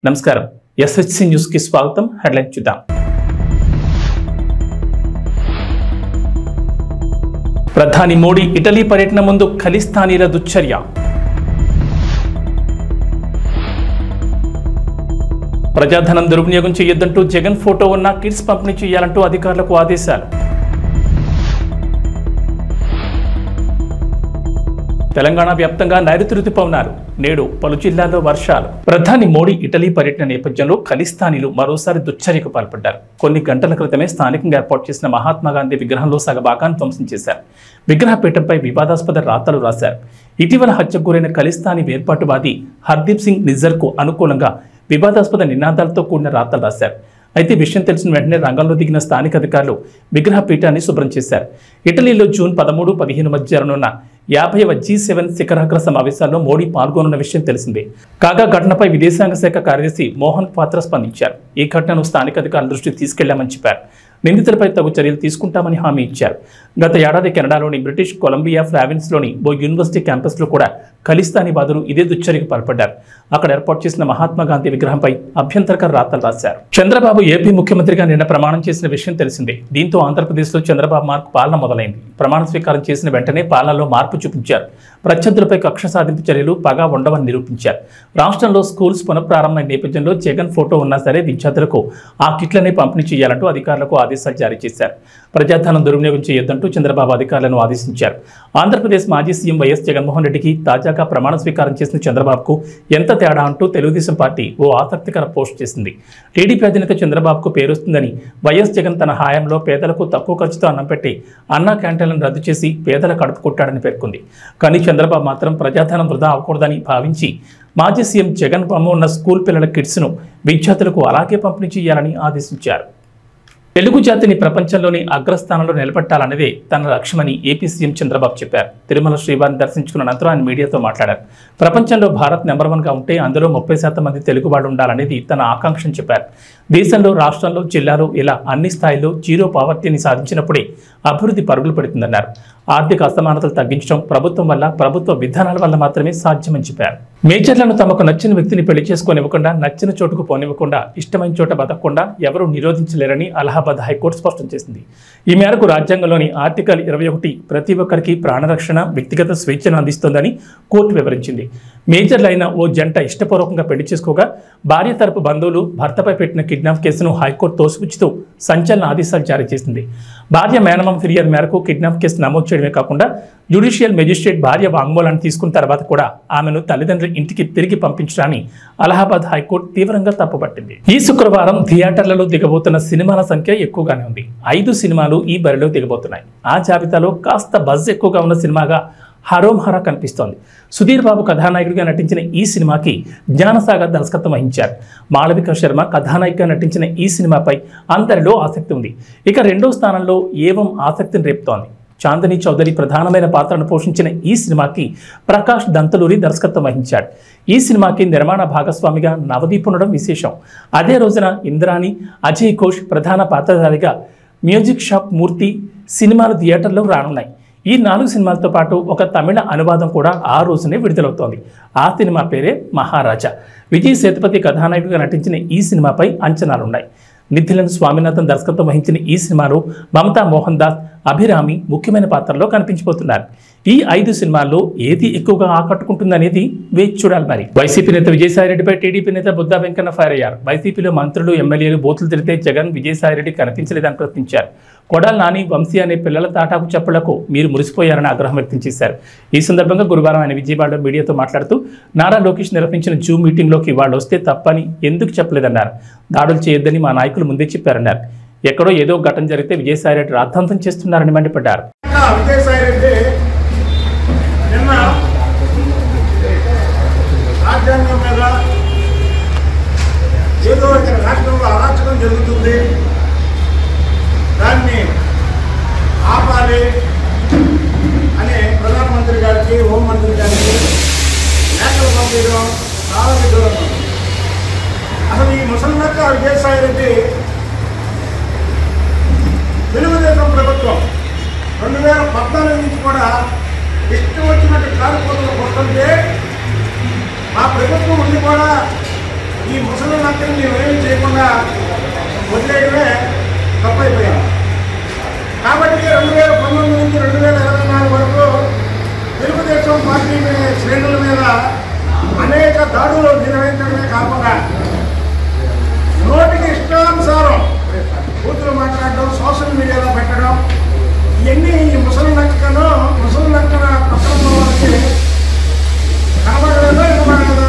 నమస్కారం SHC news కి స్వాగతం. హెడ్లైన్ చూద్దాం. ప్రధాని మోడీ ఇటలీ పర్యటన ముందు ఖలిస్తానీల దుశ్చర్య. ప్రజాధనం దుర్వినియోగం చేయొద్దంటూ జగన్ ఫోటో ఉన్న కిట్స్ పంపిణీ చేయాలంటూ అధికారులకు ఆదేశాలు. తెలంగాణ వ్యాప్తంగా నైరుతి రుతుపవనాలు, నేడు పలు జిల్లాల్లో వర్షాలు. ప్రధాని మోడీ ఇటలీ పర్యటన నేపథ్యంలో ఖలిస్తానీలు మరోసారి దుశ్చర్యకు పాల్పడ్డారు. కొన్ని గంటల క్రితమే స్థానికంగా ఏర్పాటు చేసిన మహాత్మాగాంధీ విగ్రహంలో సగ భాగాన్ని ధ్వంసం చేశారు. విగ్రహపీఠంపై వివాదాస్పద రాతలు రాశారు. ఇటీవల హత్యకు గురైన ఖలిస్తానీ వేర్పాటువాది హర్దీప్ సింగ్ నిజ్జర్కు అనుకూలంగా వివాదాస్పద నినాదాలతో కూడిన రాతలు రాశారు. అయితే విషయం తెలిసిన వెంటనే రంగంలో దిగిన స్థానిక అధికారులు విగ్రహ పీఠాన్ని శుభ్రం చేశారు. ఇటలీలో జూన్ 13-15 మధ్య జరగనున్న 50వ G7 శిఖరాగ్ర సమావేశాల్లో మోడీ పాల్గొనున్న విషయం తెలిసిందే. కాగా ఘటనపై విదేశాంగ శాఖ కార్యదర్శి మోహన్ పాత్ర స్పందించారు. ఈ ఘటనను స్థానిక అధికారుల దృష్టికి తీసుకెళ్లామని చెప్పారు. నిందితులపై తగు చర్యలు తీసుకుంటామని హామీ ఇచ్చారు. గత ఏడాది కెనడాలోని బ్రిటిష్ కొలంబియా ఫ్లావిన్స్లోని ఓ యూనివర్సిటీ క్యాంపస్లో కూడా ఖలిస్తానీ వాదులు ఇదే దుశ్చర్యకు పాల్పడ్డారు. అక్కడ ఏర్పాటు చేసిన మహాత్మాగాంధీ విగ్రహంపై అభ్యంతరకర రాతలు రాశారు. చంద్రబాబు ఏపీ ముఖ్యమంత్రిగా నిన్న ప్రమాణం చేసిన విషయం తెలిసిందే. దీంతో ఆంధ్రప్రదేశ్లో చంద్రబాబు మార్కు పాలన మొదలైంది. ప్రమాణ స్వీకారం చేసిన వెంటనే పాలనలో మార్పు చూపించారు. ప్రత్యర్థులపై కక్ష సాధింపు చర్యలు పగా ఉండవని నిరూపించారు. రాష్ట్రంలో స్కూల్స్ పునఃప్రారంభమైన నేపథ్యంలో జగన్ ఫోటో ఉన్నా సరే విద్యార్థులకు ఆ కిట్లనే పంపిణీ చేయాలంటూ అధికారులకు ఆదేశాలు జారీ చేశారు. ప్రజాధనం దుర్వినియోగం చేయొద్దంటూ చంద్రబాబు అధికారులను ఆదేశించారు. ఆంధ్రప్రదేశ్ మాజీ సీఎం వైఎస్ జగన్మోహన్ రెడ్డికి తాజాగా ప్రమాణ స్వీకారం చేసిన చంద్రబాబుకు ఎంత తేడా అంటూ తెలుగుదేశం పార్టీ ఓ ఆసక్తికర పోస్ట్ చేసింది. టీడీపీ అధినేత చంద్రబాబుకు పేరుస్తుందని వైఎస్ జగన్ తన హయాంలో పేదలకు తక్కువ ఖర్చుతో అన్నం పెట్టి అన్నా క్యాంటీన్లను రద్దు చేసి పేదల కడుపు కొట్టాడని పేర్కొంది. కానీ చంద్రబాబు మాత్రం ప్రజాధనం వృధా అవ్వకూడదని భావించి మాజీ సీఎం జగన్ బొమ్మ ఉన్న స్కూల్ పిల్లల కిట్స్ను విద్యార్థులకు అలాగే పంపిణీ చేయాలని ఆదేశించారు. తెలుగు జాతిని ప్రపంచంలోని అగ్రస్థానంలో నిలబెట్టాలన్నదే తన లక్ష్యమని ఏపీ సీఎం చంద్రబాబు చెప్పారు. తిరుమల శ్రీవారిని దర్శించుకున్న అనంతరం ఆయన మీడియాతో మాట్లాడారు. ప్రపంచంలో భారత్ నెంబర్ 1గా ఉంటే అందులో 30% మంది తెలుగు వాళ్ళు ఉండాలనేది తన ఆకాంక్షని చెప్పారు. దేశంలో, రాష్ట్రంలో, జిల్లాలో ఇలా అన్ని స్థాయిల్లో జీరో పావర్టీని సాధించినప్పుడే అభివృద్ధి పరుగులు పెడుతుందన్నారు. ఆర్థిక అసమానతలు తగ్గించడం ప్రభుత్వం వల్ల, ప్రభుత్వ విధానాల వల్ల మాత్రమే సాధ్యమని చెప్పారు. మేజర్లను తమకు నచ్చిన వ్యక్తిని పెళ్లి చేసుకోనివ్వకుండా, నచ్చిన చోటుకు పోనివ్వకుండా, ఇష్టమైన చోట బతకకుండా ఎవరూ నిరోధించలేరని అలహాబాద్ హైకోర్టు స్పష్టం చేసింది. ఈ మేరకు రాజ్యాంగంలోని ఆర్టికల్ 21 ప్రతి ఒక్కరికి ప్రాణరక్షణ, వ్యక్తిగత స్వేచ్ఛను అందిస్తోందని కోర్టు వివరించింది. మేజర్లైన ఓ జంట ఇష్టపూర్వకంగా పెళ్లి చేసుకోగా భార్య తరపు బంధువులు భర్తపై పెట్టిన కిడ్నాప్ కేసును హైకోర్టు తోసిపుచ్చుతూ సంచలన ఆదేశాలు జారీ చేసింది. భార్య మేనమామ ఫిర్యాదు మేరకు కిడ్నాప్ కేసు నమోదు చేయడమే కాకుండా జ్యుడిషియల్ మెజిస్ట్రేట్ భార్య వాంగ్మూలాన్ని తీసుకున్న తర్వాత కూడా ఆమెను తల్లిదండ్రుల ఇంటికి తిరిగి పంపించడాన్ని అలహాబాద్ హైకోర్టు తీవ్రంగా తప్పుపట్టింది. ఈ శుక్రవారం థియేటర్లలో దిగబోతున్న సినిమాల సంఖ్య ఎక్కువగానే ఉంది. 5 సినిమాలు ఈ బరిలో దిగబోతున్నాయి. ఆ జాబితాలో కాస్త బజ్ ఎక్కువగా ఉన్న సినిమాగా హరోం హరా కనిపిస్తోంది. సుధీర్ బాబు కథానాయకుడిగా నటించిన ఈ సినిమాకి జ్ఞానసాగర్ దర్శకత్వం వహించారు. మాళవిక శర్మ కథానాయికగా నటించిన ఈ సినిమాపై అందరిలో ఆసక్తి ఉంది. ఇక 2వ స్థానంలో ఏవం ఆసక్తిని రేపుతోంది. చాందిని చౌదరి ప్రధానమైన పాత్రను పోషించిన ఈ సినిమాకి ప్రకాష్ దంతలూరి దర్శకత్వం వహించాడు. ఈ సినిమాకి నిర్మాణ భాగస్వామిగా నవదీప్ ఉండడం విశేషం. అదే రోజున ఇంద్రాణి, అజయ్ ఘోష్ ప్రధాన పాత్రధారిగా మ్యూజిక్ షాప్ మూర్తి సినిమాలు థియేటర్లో రానున్నాయి. ఈ 4 సినిమాలతో పాటు ఒక తమిళ అనువాదం కూడా ఆ రోజునే విడుదలవుతోంది. ఆ సినిమా పేరే మహారాజా. విజయ్ సేతుపతి కథానాయకుడిగా నటించిన ఈ సినిమాపై అంచనాలున్నాయి. నిథిలన్ స్వామినాథన్ దర్శకత్వం వహించిన ఈ సినిమాలో మమతా మోహన్ దాస్, అభిరామి ముఖ్యమైన పాత్రలో కనిపించబోతున్నారు. ఈ 5 సినిమాల్లో ఏది ఎక్కువగా ఆకట్టుకుంటుందనేది వేచి చూడాలి. మరి వైసీపీ నేత విజయసాయిరెడ్డిపై టీడీపీ నేత బుద్దా వెంకన్న ఫైర్ అయ్యారు. వైసీపీలో మంత్రులు, ఎమ్మెల్యేలు బూతులు తిరిగితే జగన్ విజయసాయిరెడ్డి కనిపించలేదని ప్రశ్నించారు. కొడాలి నాని, వంశీ అనే పిల్లల తాటాకు చప్పులకు మీరు మురిసిపోయారని ఆగ్రహం వ్యక్తం చేశారు. ఈ సందర్భంగా గురువారం ఆయన విజయవాడలో మీడియాతో మాట్లాడుతూ నారా లోకేష్ నిర్వహించిన జూమ్ మీటింగ్లోకి వాళ్ళు వస్తే తప్పని ఎందుకు చెప్పలేదన్నారు. దాడులు చేయొద్దని మా నాయకులు ముందే చెప్పారన్నారు. ఎక్కడో ఏదో ఘటన జరిగితే విజయసాయిరెడ్డి రాద్ధాంతం చేస్తున్నారని మండిపడ్డారు. దాన్ని ఆపాలి అని ప్రధానమంత్రి గారికి, హోంమంత్రి గారికి లేఖలు పంపించడం చాలా దూరం. అసలు ఈ ముసలినక్క విజయసాయిరెడ్డి తెలుగుదేశం ప్రభుత్వం 2014 నుంచి కూడా ఇష్టం వచ్చినట్టు కారుకోతలు వస్తుంటే మా ప్రభుత్వం ఉండి కూడా ఈ ముసలి నక్కని మేమేమి చేయకుండా వదిలేయడమే తప్పైపోయింది. కాబట్టి 2019 నుంచి 2024 వరకు తెలుగుదేశం పార్టీ శ్రేణుల మీద అనేక దాడులు నిర్వహించడమే కాకుండా నోటికి ఇష్టానుసారం బూతులు మాట్లాడడం, సోషల్ మీడియాలో పెట్టడం, ఇవన్నీ ఈ ముసలి నక్కను పట్టణంలో వాళ్ళకి కనబడలేదో ఇవ్వబడలేదో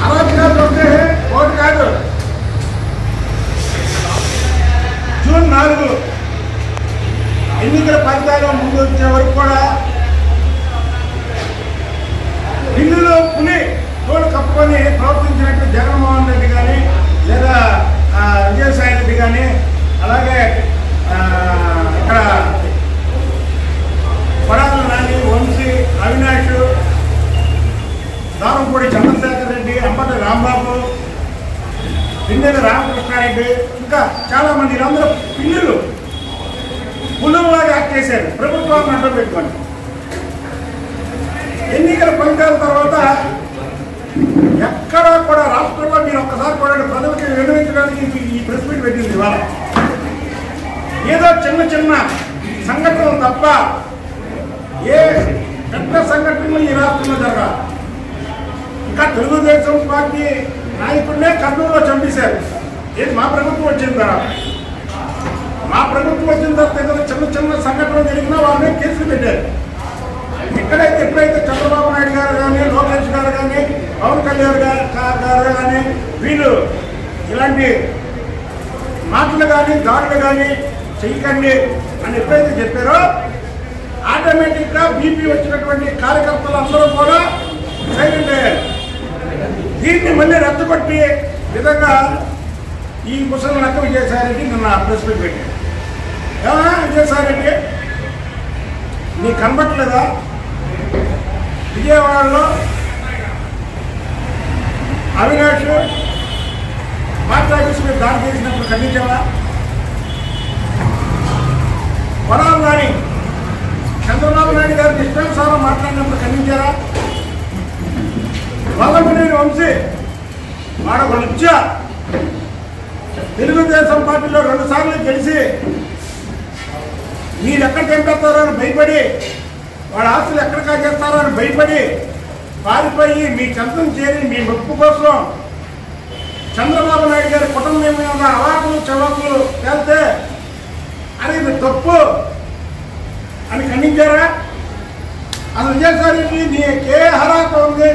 అరాచకాలు ఉంటే ఓటు కాదు. జూన్ 4 ఎన్నికల ఫలితాలు ముందు వచ్చే వరకు కూడా ఢిల్లీలో పులి తోడు కప్పుకొని ప్రవర్తించినట్టు జగన్మోహన్ రెడ్డి కానీ లేదా విజయసాయి రెడ్డి కానీ, అలాగే ఇక్కడ కొడాలి నాని, వంశీ, అవినాష్, దారంపూడి చంద్రశేఖర్ రెడ్డి, అంబటి రాంబాబు, పిన్నెల రామకృష్ణారెడ్డి, ఇంకా చాలామంది వీళ్ళందరూ పిల్లులు పులులాగా యాక్ట్ చేశారు ప్రభుత్వాన్ని అడ్డం పెట్టుకొని. ఎన్నికల ఫలితాల తర్వాత ఎక్కడా కూడా రాష్ట్రంలో మీరు ఒక్కసారి కూడా ప్రజలకి వినియోగించడానికి ఈ ప్రెస్ మీట్ పెట్టింది. ఇవాళ ఏదో చిన్న చిన్న సంఘటనలు తప్ప ఏ పెద్ద సంఘటనలు ఈ రాష్ట్రంలో జరగాలి. ఇంకా తెలుగుదేశం పార్టీ నాయకుడినే కర్నూలులో చంపేశారు. ఏది మా ప్రభుత్వం వచ్చిన తర్వాత ఏదో చిన్న చిన్న సంఘటనలు జరిగినా వాళ్ళని కేసులు పెట్టారు. ఎప్పుడైతే చంద్రబాబు నాయుడు గారు కానీ, లోకేష్ గారు కానీ, పవన్ కళ్యాణ్ గారు కానీ వీళ్ళు ఇలాంటి మాటలు కానీ దాడులు కానీ చెయ్యకండి అని ఎప్పుడైతే చెప్పారో ఆటోమేటిక్గా బీపీ వచ్చినటువంటి కార్యకర్తలు అందరూ కూడా సైలెంట్ అయ్యారు. దీన్ని మళ్ళీ రద్దుకొట్టి విధంగా ఈ ముసలి నక్క విజయసాయిరెడ్డి నిన్న ప్రెస్ మీట్ పెట్టారు. ఏమన్నా విజయసాయిరెడ్డి నీకు కనబట్టలేదా? విజయవాడలో అవినాష్ పార్టీ ఆఫీస్ మీద దాడి చేసినప్పుడు ఖండించావా? కొడాలి నాని చంద్రబాబు నాయుడు గారికి ఇష్టానుసారం మాట్లాడినప్పుడు ఖండించారా? వల్లభనేని వంశీ వాడొక లుచ్చ తెలుగుదేశం పార్టీలో 2 సార్లు గెలిచి మీరు ఎక్కడ చంపేస్తారో అని భయపడి, వాళ్ళ ఆస్తులు ఎక్కడ కాజేస్తారో అని భయపడి పారిపోయి మీ చెంతం చేరి మీ మెప్పు కోసం చంద్రబాబు నాయుడు గారి కుటుంబం మీద అవాకులు చవాకులు తేలితే అది తప్పు అని ఖండించారా? అసలు విజయసాయిరెడ్డి నీకే అర్హత ఉంది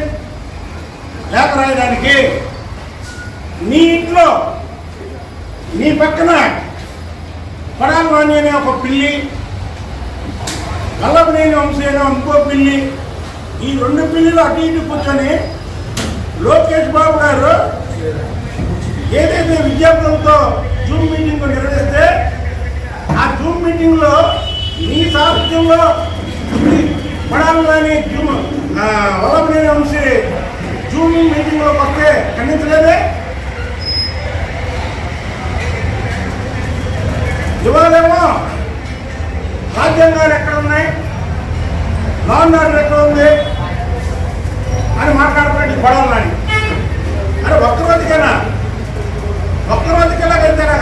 లేఖ రాయడానికి? నీ ఇంట్లో నీ పక్కన కొడాలి నాని అనే ఒక పిల్లి, వల్లభనేని వంశీ అనే ఇంకో పిల్లి, ఈ 2 పిల్లిలు అటు ఇటు కూర్చొని లోకేష్ బాబు గారు ఏదైతే విద్యార్థులతో జూమ్ మీటింగ్ నిర్వహిస్తే ఆ జూమ్ మీటింగ్లో మీ సాహిత్యంలో కొడాలి నాని వల్లభనేని వంశీ జూమ్ మీటింగ్లోకి వస్తే ఖండించలేదే? ఇవాళేమో రాజ్యాంగాలు ఎక్కడ ఉన్నాయి, లా అండ్ ఆర్డర్ ఎక్కడ ఉంది అని మాట్లాడుకుంటే కొడాలి నాని. అరే ఒక్కరోజుకేనా వెళ్తారా?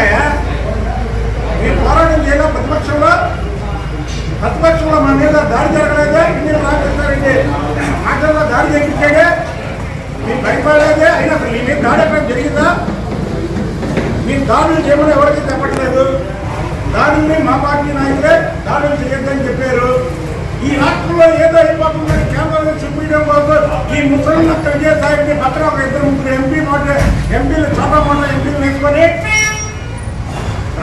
మీరు పోరాటం చేయగా ప్రతిపక్షంలో మన మీద దాడి జరగలేదే? మీరు రాజేస్తారంటే మాటల్లో దాడి చేయించాడే, మీరు భయపడలేదే? అయినా అసలు మీ మీద దాడి ఎక్కడ జరిగిందా? మీరు దాడులు చేయమని ఎవరికి చెప్పట్లేదు. దాడుల్ని మా పార్టీ నాయకులే దాడులు చేయొద్దని చెప్పారు. ఈ రాష్ట్రంలో ఏదో అయిపోతుందని కేంద్రంలో చూపించడం కోసం ఈ ముసలి నక్క విజయసాయిరెడ్డి పక్కన ఒక 2-3 ఎంపీలు చోటా మోటా ఎంపీలు వేసుకొని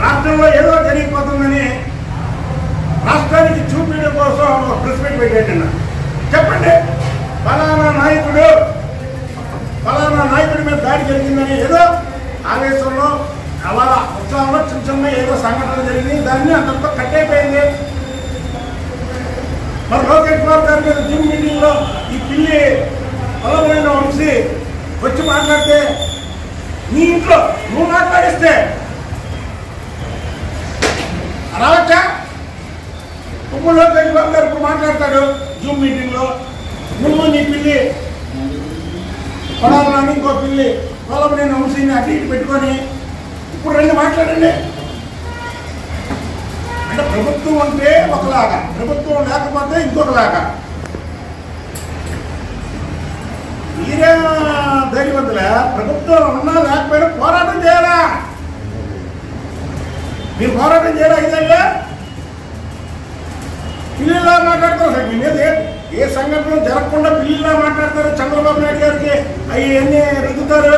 రాష్ట్రంలో ఏదో జరిగిపోతుందని రాష్ట్రానికి చూపించడం కోసం ఒక ప్రెస్ మీట్ పెట్టాడు. చెప్పండి, ఫలానా నాయకుడి మీద దాడి జరిగిందని ఏదో ఆవేశంలో అలా ఉత్సాహంలో చిన్న ఏదో సంఘటన జరిగింది, దాన్ని అంతతో కట్టయిపోయింది. మరి లోకేష్ బాబు గారి మీద జూమ్ మీటింగ్లో ఈ పిల్లి వల్లభనేని వంశీ వచ్చి మాట్లాడితే నీ ఇంట్లో నువ్వు మాట్లాడిస్తే రావచ్చా? ఇప్పుడు లోకేష్ బాబు గారు ఇప్పుడు మాట్లాడతాడు జూమ్ మీటింగ్లో, నువ్వు నీ పిల్లి కొడాలని ఇంకో పిల్లి పొలంనేని వంశీని అటు ఇటు పెట్టుకొని ఇప్పుడు రెండు మాట్లాడండి. అంటే ప్రభుత్వం ఉంటే ఒకలాగా, ప్రభుత్వం లేకపోతే ఇంకొకలాగా. మీరే ధైర్యవంతులే, ప్రభుత్వం ఉన్నా లేకపోయినా పోరాటం చేయాలా? మీరు పోరాటం చేయాలా? ఇదే పిల్లిలా మాట్లాడతారు సార్. మీ మీద ఏ సంఘటన జరగకుండా పిల్లిలా మాట్లాడతారు. చంద్రబాబు నాయుడు గారికి అవన్నీ రుద్దుతారు.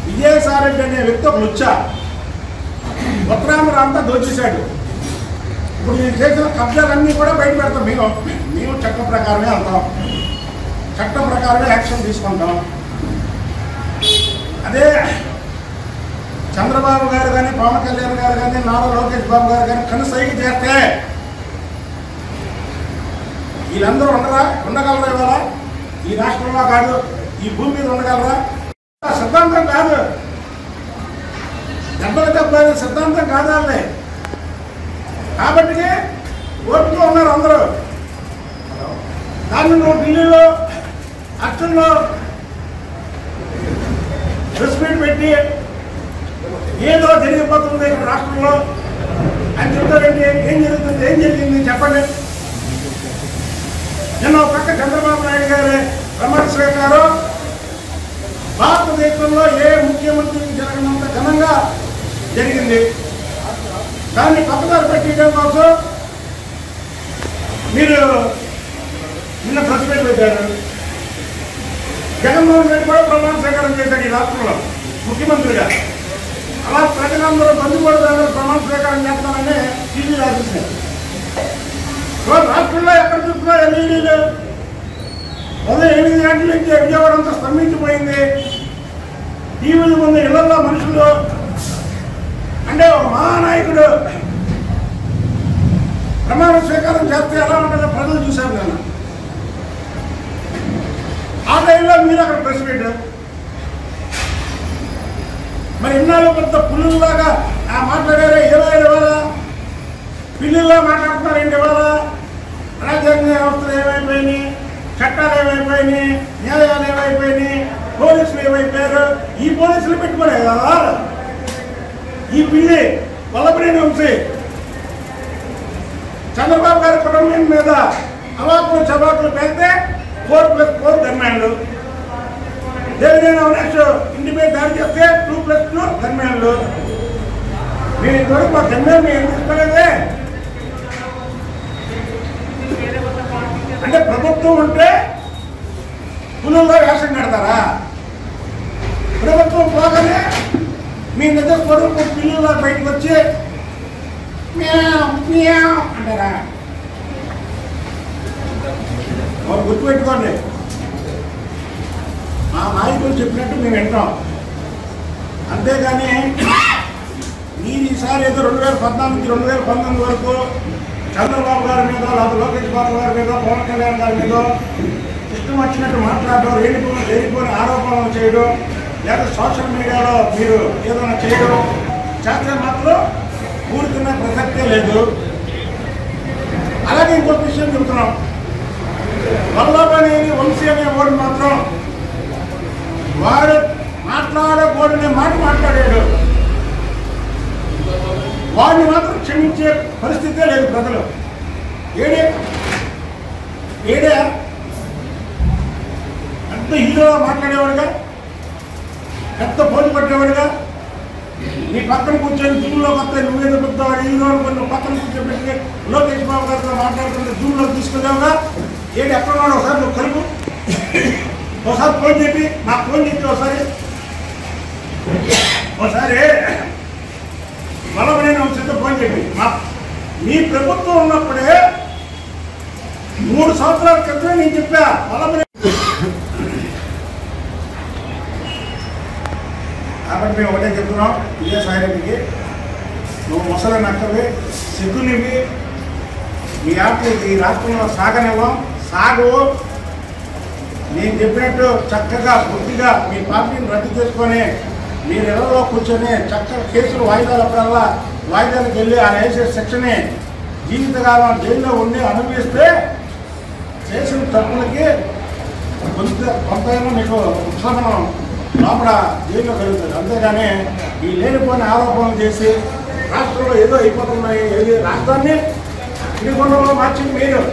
విజయసాయి రెడ్డి అనే వ్యక్తి ఒక లుచ్చ ఉత్తరాంధ్ర అంతా దోచేశాడు. ఇప్పుడు మీరు చేసిన కబ్జాలన్నీ కూడా బయట పెడతాం. మేము చట్ట ప్రకారమే వెళ్తాం, చట్ట ప్రకారమే యాక్షన్ తీసుకుంటాం. అదే చంద్రబాబు గారు కానీ, పవన్ కళ్యాణ్ గారు కానీ, నారా లోకేష్ బాబు గారు కానీ కనుసైకి చేస్తే వీళ్ళందరూ ఉండగలరా? ఇవాళ ఈ రాష్ట్రంలో కాదు, ఈ భూమి మీద ఉండగలరా? సిద్ధాంతం కాదు, దెబ్బ సిద్ధాంతం కాదాలే. కాబట్టి ఓటులో ఉన్నారు అందరూ. దాన్ని నువ్వు ఢిల్లీలో అక్షంలో ప్రెస్ మీట్ పెట్టి ఏదో జరిగిపోతుంది రాష్ట్రంలో అని చెప్తారండి. ఏం జరుగుతుంది, ఏం జరిగింది చెప్పండి. నిన్న ఒక పక్క చంద్రబాబు నాయుడు గారి ప్రమాణ స్వీకారం భారతదేశంలో ఏ ముఖ్యమంత్రికి జరగనంత ఘనంగా జరిగింది. దాన్ని పక్కదారి పెట్టడం కోసం మీరు నిన్న ప్రెస్ మీట్ పెట్టారు. జగన్మోహన్ రెడ్డి కూడా ప్రమాణ స్వీకారం చేశాడు ఈ రాష్ట్రంలో ముఖ్యమంత్రిగా. అలా ప్రజలందరూ బంధుపడుతున్నారు, ప్రమాణ స్వీకారం చేస్తానని టీవీ రాసేసారు. రాష్ట్రంలో ఎక్కడ చూస్తున్నా ఎల్ఈడీలు ఉదయం 8 గంటల నుంచి విజయవాడ అంతా స్తంభించిపోయింది. టీవీల ముందు ఇళ్లలో మనుషులు అంటే ఒక మహానాయకుడు ప్రమాణ స్వీకారం చేస్తే ఎలా ఉంటుందో ప్రజలు చూశారు కదా. ఆ టైంలో మీరు అక్కడ ప్రెస్ పెట్టారు. మరి ఇన్నాళ్ళు కొంత పుల్లులాగా మాట్లాడారా? ఇవాళ పిల్లుల్లా మాట్లాడుతున్నారండి. ఇవాళ రాజ్యాంగ వ్యవస్థలు ఏమైపోయినాయి, చట్టాలు ఏమైపోయినాయి, న్యాయాలు ఏమైపోయినాయి, పోలీసులు ఏమైపోయారు? ఈ పోలీసులు పెట్టుకోలే కదా ఈ పిల్లి వల్లభనేని వంశీ చంద్రబాబు గారి కుటుంబం మీద అవాకులు చవాకులు పెడితే 4+4 గన్మ్యాన్లు, దేవినేని అవినాష్ ఇంటి మీద దాడి చేస్తే 2+2 గన్మ్యాన్లు. మీరు ఇంతవరకు మా గన్మ్యాన్ మేము తీసుకోలేదే. అంటే ప్రభుత్వం ఉంటే పులుల్లో వేషం కడతారా? ప్రభుత్వం పోగానే మీ నిజ స్వరూపం పిల్లల్లో బయటకు వచ్చి అంటారా? గుర్తుపెట్టుకోండి, మా నాయకులు చెప్పినట్టు మేము వింటాం. అంతేగాని మీరు ఈసారి ఏదో 2014 నుంచి 2019 వరకు చంద్రబాబు గారి మీద, లేదా లోకేష్ బాబు గారి మీద, పవన్ కళ్యాణ్ గారి మీద ఇష్టం వచ్చినట్టు మాట్లాడడం, లేనిపోని ఆరోపణలు చేయడం, లేదా సోషల్ మీడియాలో మీరు ఏదైనా చేయడం చేస్తే మాత్రం ఊరుకున్న ప్రసక్తే లేదు. అలాగే ఇంకొక విషయం చెబుతున్నాం. వల్లభనేని వంశీ అనే వాడు మాత్రం వాడు మాట్లాడకూడనే మాట మాట్లాడాడు. వాడిని మాత్రం క్షమించే పరిస్థితే లేదు ప్రజలు. ఏడే అంత హీరో మాట్లాడేవాడుగా, పెద్ద పోటీ పట్టేవాడుగా, నీ పక్కన కూర్చొని జూమ్లోకి వస్తే నువ్వేదో పెద్దవాడు హీరో అనుకుని నువ్వు పక్కన కూర్చోబెట్టి లోకేష్ బాబు గారితో మాట్లాడుతుంటే జూమ్లోకి తీసుకున్నావుగా. ఏడు ఎక్కడున్నాడు ఒకసారి నువ్వు కలుపు, ఒకసారి ఫోన్ చెప్పి నాకు ఫోన్ చెప్పి ఒకసారి వల్లభనేని వంశీతో ఫోన్ చెప్పి మీ ప్రభుత్వం ఉన్నప్పుడే 3 సంవత్సరాల క్రితమే నేను చెప్పా వల్లభనేని. కాబట్టి మేము ఒకటే చెప్తున్నాం విజయసాయి రెడ్డికి, నువ్వు ముసలి నక్కవి, సిగ్గునివి, మీ ఆటలు ఈ రాష్ట్రంలో సాగనివ్వం, సాగు. నేను చెప్పినట్టు చక్కగా బుద్ధిగా మీ పార్టీని రద్దు చేసుకొని మీరు ఇళ్లలో కూర్చొని చక్కగా కేసులు వాయిదాలప్పుడల్లా వాయిదాలకు వెళ్ళి ఆ వేసే శిక్షని జీవితకాలం జైల్లో ఉండి అనుభవిస్తే చేసిన తప్పులకి కొంతైనా మీకు ఉపశమనం లోపల జైల్లో కలుగుతుంది. అంతేగాని ఈ లేనిపోయిన ఆరోపణలు చేసి రాష్ట్రంలో ఏదో అయిపోతున్నాయి, ఏది రాష్ట్రాన్ని తిరుగుండలో మార్చి మీరు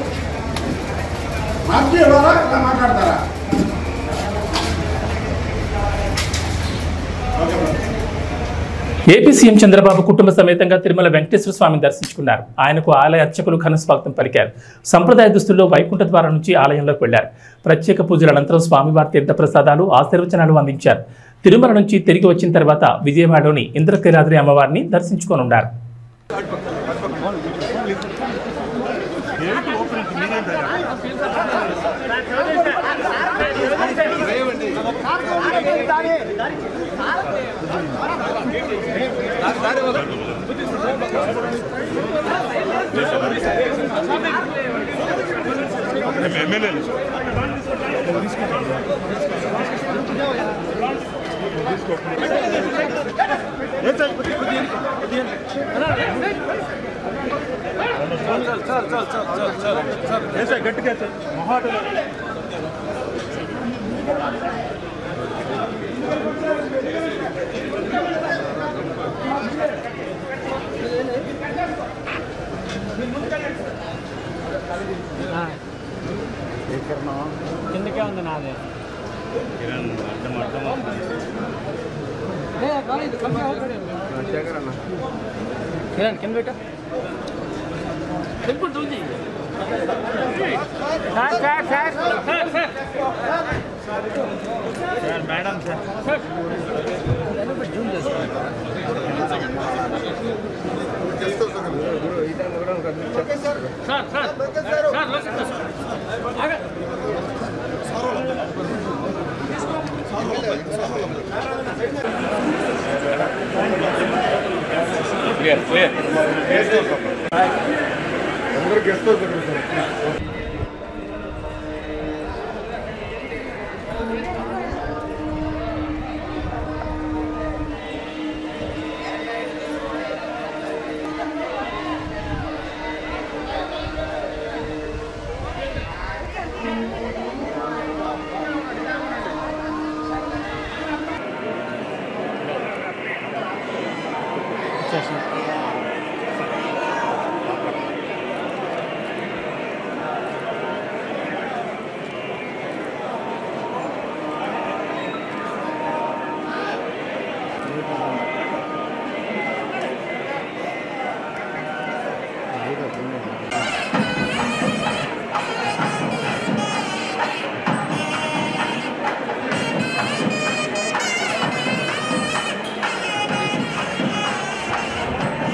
మార్చి ఇవ్వాలా ఇలా మాట్లాడతారా? ఏపీ సీఎం చంద్రబాబు కుటుంబ సమేతంగా తిరుమల వెంకటేశ్వర స్వామిని దర్శించుకున్నారు. ఆయనకు ఆలయ అర్చకులు ఘన స్వాగతం పలికారు. సంప్రదాయ దుస్తుల్లో వైకుంఠ ద్వారం నుంచి ఆలయంలోకి వెళ్లారు. ప్రత్యేక పూజల అనంతరం స్వామివారి తీర్థ ప్రసాదాలు, ఆశీర్వచనాలు అందించారు. తిరుమల నుంచి తిరిగి వచ్చిన తర్వాత విజయవాడలోని ఇంద్రకీలాద్రి అమ్మవారిని దర్శించుకోనున్నారు. కిందకే ఉంది నాదే కిరణ్ కింద పెట్ట మేడం సార్ జూమ్ చేసుకోండి.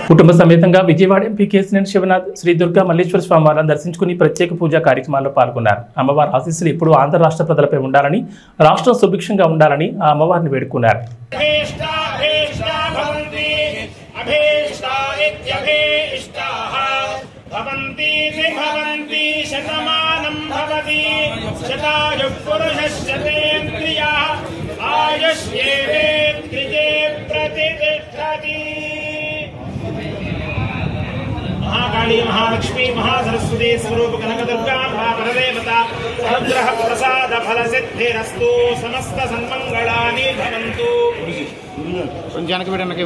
కుటుంబ సమేతంగా విజయవాడ ఎంపీ కేసినేని శివనాథ్ శ్రీ దుర్గా మల్లేశ్వర స్వామివారిని దర్శించుకుని ప్రత్యేక పూజా కార్యక్రమాల్లో పాల్గొన్నారు. అమ్మవారి ఆశీస్సులు ఎప్పుడూ ఆంధ్ర రాష్ట్ర ప్రజలపై ఉండాలని, రాష్ట్రం సుభిక్షంగా ఉండాలని ఆ అమ్మవారిని వేడుకున్నారు. महाकाली महालक्ष्मी महासरस्वती स्वरूप कनकदुर्गा महापरदेवता अनुग्रह प्रसाद फल सिद्धिरस्तु समस्त सन्मंगलानि भवन्तु. जनक बेटा नके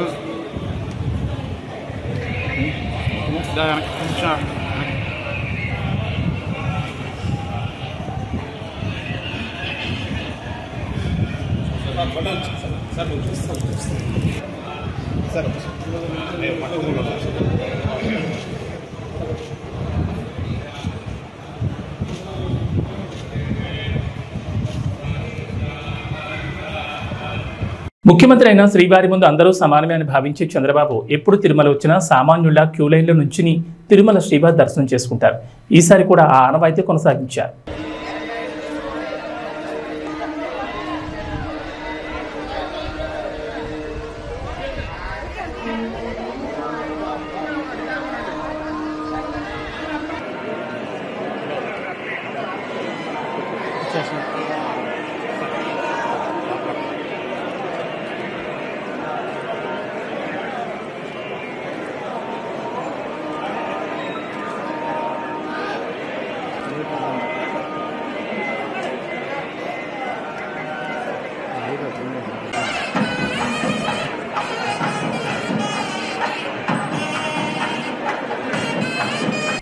सर ముఖ్యమంత్రి అయిన శ్రీవారి ముందు అందరూ సమానమే అని భావించే చంద్రబాబు ఎప్పుడు తిరుమల వచ్చినా సామాన్యుల క్యూ లైన్లో నుంచి తిరుమల శ్రీవారి దర్శనం చేసుకుంటారు. ఈసారి కూడా ఆ ఆనవాయితీ కొనసాగించారు.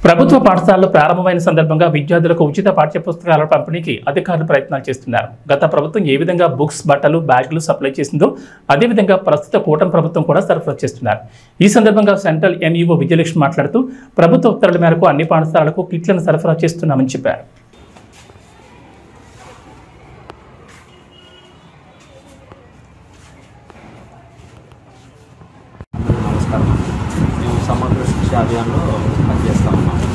ప్రభుత్వ పాఠశాలలు ప్రారంభమైన సందర్భంగా విద్యార్థులకు ఉచిత పాఠ్యపుస్తకాల పంపిణీకి అధికారులు ప్రయత్నాలు చేస్తున్నారు. గత ప్రభుత్వం ఏ విధంగా బుక్స్, బట్టలు, బ్యాగులు సప్లై చేసిందో అదేవిధంగా ప్రస్తుత కూటమి ప్రభుత్వం కూడా సరఫరా చేస్తున్నారు. ఈ సందర్భంగా సెంట్రల్ ఎంఈఓ విజయలక్ష్మి మాట్లాడుతూ ప్రభుత్వ ఉత్తర్వుల మేరకు అన్ని పాఠశాలలకు కిట్లను సరఫరా చేస్తున్నామని చెప్పారు. మేము సమగ్ర శిక్ష అభియాన్లో పనిచేస్తూ ఉన్నాము.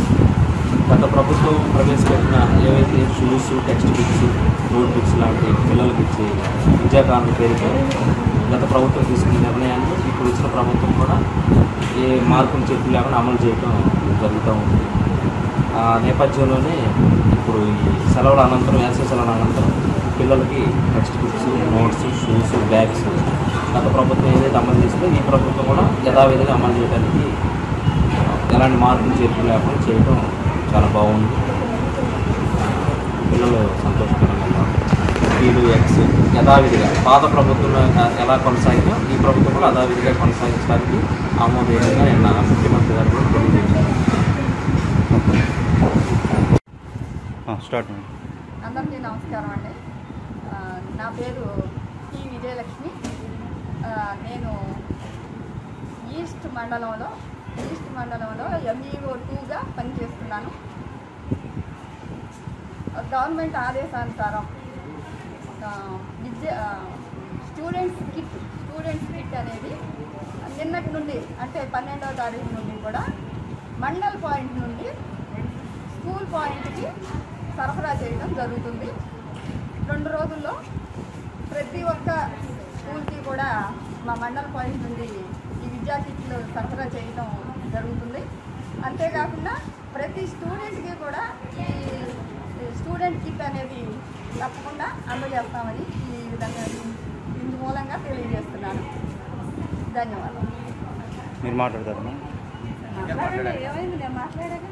గత ప్రభుత్వం ప్రవేశపెట్టిన ఏవైతే shoes, text books, note books లాంటి పిల్లలకి ఇచ్చే విద్యాకారుల పేరుతో గత ప్రభుత్వం తీసుకున్న నిర్ణయాన్ని ఇప్పుడు ఇచ్చిన ప్రభుత్వం కూడా ఏ మార్పులు చెప్పు లేకుండా అమలు చేయడం జరుగుతూ ఉంటుంది. ఆ నేపథ్యంలోనే ఇప్పుడు ఈ సెలవుల అనంతరం, వేసవి సెలవుల అనంతరం పిల్లలకి text books, notes, shoes, bags గత ప్రభుత్వం ఏదైతే అమలు చేస్తుందో ఈ ప్రభుత్వం కూడా యథావిధిగా అమలు చేయడానికి ఎలాంటి మార్పులు చేర్పులు లేకుండా చేయడం చాలా బాగుంది. పిల్లలు సంతోషకరంగా ఉన్నారు. వీళ్ళు యథావిధిగా పాత ప్రభుత్వంలో ఎలా కొనసాగిందో ఈ ప్రభుత్వం కూడా యథావిధిగా కొనసాగించడానికి ఆమోదయోగ్యంగా నిన్న ముఖ్యమంత్రి గారు కూడా తెలియజేశారు. అందరికీ నమస్కారం అండి. నా పేరు టి విజయలక్ష్మి. నేను ఈస్ట్ మండలంలో ME02గా పనిచేస్తున్నాను. గవర్నమెంట్ ఆదేశానుసారం స్టూడెంట్స్ కిట్ అనేది నిన్నటి నుండి అంటే 12వ తారీఖు నుండి కూడా మండల్ పాయింట్ నుండి స్కూల్ పాయింట్కి సరఫరా చేయడం జరుగుతుంది. 2 రోజుల్లో ప్రతి ఒక్క స్కూల్కి కూడా మా మండల్ పాయింట్ నుండి ఈ విద్యా కిట్లు సరఫరా చేయడం జరుగుతుంది. అంతేకాకుండా ప్రతి స్టూడెంట్కి కూడా ఈ స్టూడెంట్ కిట్ అనేది తప్పకుండా అందజేస్తామని ఈ విధంగా ఇందు మూలంగా తెలియజేస్తున్నాను. ధన్యవాదాలు. మీరు మాట్లాడతారు. ఏమైంది నేను మాట్లాడాను.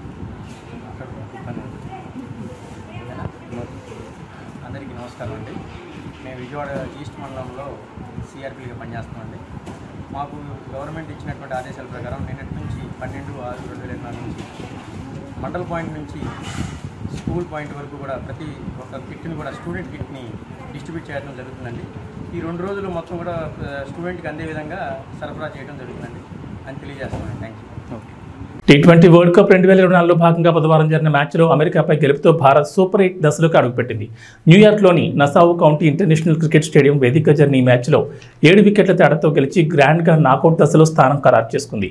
అందరికీ నమస్కారం అండి. మేము విజయవాడ ఈస్ట్ మండలంలో సిఆర్పీగా పనిచేస్తామండి. మాకు గవర్నమెంట్ ఇచ్చినటువంటి ఆదేశాల ప్రకారం నిన్నటి నుంచి 12/6/2024 నుంచి మండల్ పాయింట్ నుంచి స్కూల్ పాయింట్ వరకు కూడా ప్రతి ఒక్క కిట్ని కూడా స్టూడెంట్ కిట్ని డిస్ట్రిబ్యూట్ చేయడం జరుగుతుందండి. ఈ 2 రోజులు మొత్తం కూడా స్టూడెంట్కి అందే విధంగా సరఫరా చేయడం జరుగుతుందండి అని తెలియజేస్తున్నాను. Thank you. T20 world cup 2024లో భాగంగా బుధవారం జరిగిన మ్యాచ్లో అమెరికాపై గెలుపుతో భారత్ సూపర్ 8 దశలోకి అడుగుపెట్టింది. న్యూయార్క్లోని Nassau County International Cricket Stadium వేదికగా జరిగిన ఈ మ్యాచ్లో 7 వికెట్ల తేడాతో గెలిచి గ్రాండ్గా నాకౌట్ దశలో స్థానం ఖరారు చేసుకుంది.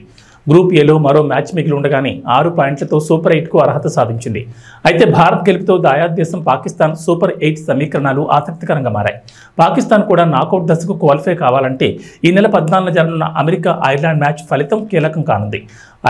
గ్రూప్ ఏలో మరో మ్యాచ్ మిగిలి ఉండగానే 6 పాయింట్లతో సూపర్ 8కు అర్హత సాధించింది. అయితే భారత్ గెలుపుతో దాయాద్ దేశం పాకిస్తాన్ సూపర్ 8 సమీకరణాలు ఆసక్తికరంగా మారాయి. పాకిస్తాన్ కూడా నాకౌట్ దశకు క్వాలిఫై కావాలంటే ఈ నెల 14న జరగనున్న అమెరికా ఐర్లాండ్ మ్యాచ్ ఫలితం కీలకం కానుంది.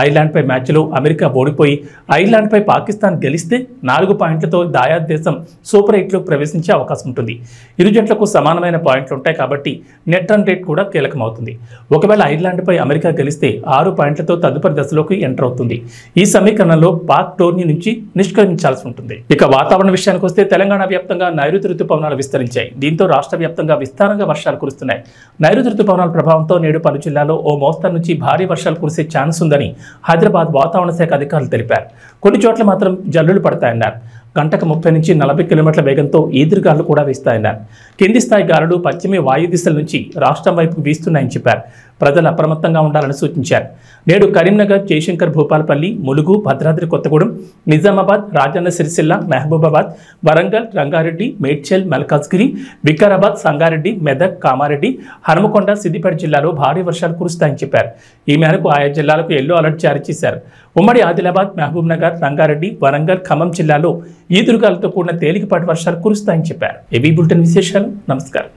ఐర్లాండ్పై మ్యాచ్లో అమెరికా ఓడిపోయి ఐర్లాండ్పై పాకిస్తాన్ గెలిస్తే 4 పాయింట్లతో దాయాద్ దేశం సూపర్ 8లో ప్రవేశించే అవకాశం ఉంటుంది. ఇరు జట్లకు సమానమైన పాయింట్లు ఉంటాయి కాబట్టి నెట్ రన్ రేట్ కూడా కీలకమవుతుంది. ఒకవేళ ఐర్లాండ్పై అమెరికా గెలిస్తే 6 పాయింట్లతో తదుపరి దశలోకి ఎంటర్ అవుతుంది. ఈ సమీకరణంలో పాక్ టోర్నీ నుంచి నిష్క్రమించాల్సి ఉంటుంది. ఇక వాతావరణ విషయానికి వస్తే తెలంగాణ వ్యాప్తంగా నైరుతి రుతుపవనాలు విస్తరించాయి. దీంతో రాష్ట్ర వ్యాప్తంగా విస్తారంగా వర్షాలు కురుస్తున్నాయి. నైరుతి రుతుపవనాల ప్రభావంతో నేడు పలు జిల్లాల్లో ఓ మోస్తరు నుంచి భారీ వర్షాలు కురిసే ఛాన్స్ ఉందని హైదరాబాద్ వాతావరణ శాఖ అధికారులు తెలిపారు. కొన్ని చోట్ల మాత్రం జల్లులు పడతాయన్నారు. గంటకు 30 నుంచి 40 కిలోమీటర్ల వేగంతో ఈదురుగాలు కూడా వీస్తాయన్నారు. కింది స్థాయి గాలులు పశ్చిమ వాయు దిశల నుంచి రాష్ట్రం వైపు వీస్తున్నాయని చెప్పారు. ప్రజలు అప్రమత్తంగా ఉండాలని సూచించారు. నేడు కరీంనగర్, జయశంకర్, భూపాలపల్లి, ములుగు, భద్రాద్రి కొత్తగూడెం, నిజామాబాద్, రాజన్న సిరిసిల్ల, మహబూబాబాద్, వరంగల్, రంగారెడ్డి, మేడ్చల్, మల్కాజ్గిరి, వికారాబాద్, సంగారెడ్డి, మెదక్, కామారెడ్డి, హనుమకొండ, సిద్దిపేట జిల్లాలో భారీ వర్షాలు కురుస్తాయని చెప్పారు. ఈ మేరకు ఆయా జిల్లాలకు ఎల్లో అలర్ట్ జారీ చేశారు. ఉమ్మడి ఆదిలాబాద్, మహబూబ్నగర్, రంగారెడ్డి, వరంగల్, ఖమ్మం జిల్లాలో ఈదురుగాలతో కూడిన తేలికపాటి వర్షాలు కురుస్తాయని చెప్పారు. ఏబీ బులెటిన్ విశేషాలు. నమస్కారం.